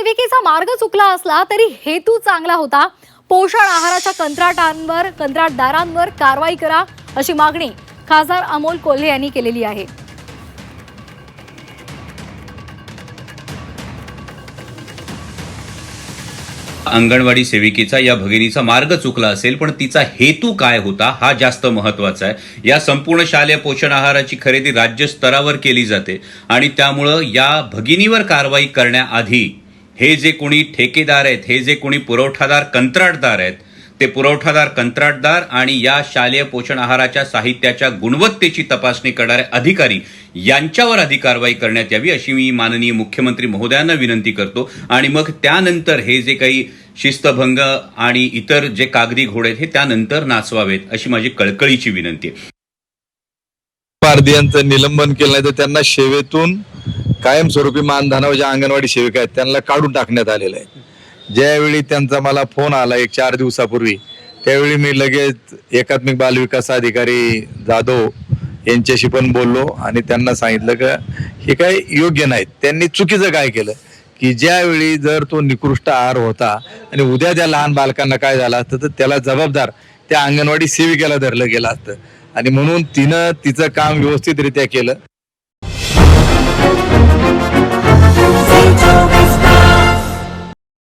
सेविकेचा मार्ग चुकला असला तरी हेतू चांगला होता. पोषण आहाराच्या कंत्राटदारांवर कारवाई करा अशी मागणी खासदार अमोल कोल्हे यांनी केलेली आहे. अंगणवाडी सेविकेचा या भगिनीचा मार्ग चुकला असेल, पण तिचा हेतू काय होता हा जास्त महत्वाचा आहे. या संपूर्ण शालेय पोषण आहाराची खरेदी राज्य स्तरावर केली जाते आणि त्यामुळं या भगिनीवर कारवाई करण्याआधी हे जे कोणी ठेकेदार आहेत, हे जे कोणी पुरवठादार कंत्राटदार आहेत, ते पुरवठादार कंत्राटदार आणि या शालेय पोषण आहाराच्या साहित्याच्या गुणवत्तेची तपासणी करणारे अधिकारी यांच्यावर आधी कारवाई करण्यात यावी अशी मी माननीय मुख्यमंत्री महोदयांना विनंती करतो. आणि मग त्यानंतर हे जे काही शिस्तभंग आणि इतर जे कागदी घोडे आहेत हे त्यानंतर नाचवावेत अशी माझी कळकळीची विनंती आहे. पारधियांचं निलंबन केलं नाही तर त्यांना सेवेतून कायमस्वरूपी मानधनावर ज्या अंगणवाडी सेविका आहेत त्यांना काढून टाकण्यात आलेलं आहे. ज्यावेळी त्यांचा मला फोन आला 4 दिवसापूर्वी, त्यावेळी मी लगेच एकात्मिक बाल विकास अधिकारी जाधव यांच्याशी पण बोललो आणि त्यांना सांगितलं की हे काय योग्य नाही. त्यांनी चुकीचं काय केलं की ज्यावेळी जर तो निकृष्ट आहार होता आणि उद्या त्या लहान बालकांना काय झालं असतं तर त्याला जबाबदार त्या अंगणवाडी सेविकेला धरलं गेलं असतं आणि म्हणून तिनं तिचं काम व्यवस्थितरित्या केलं.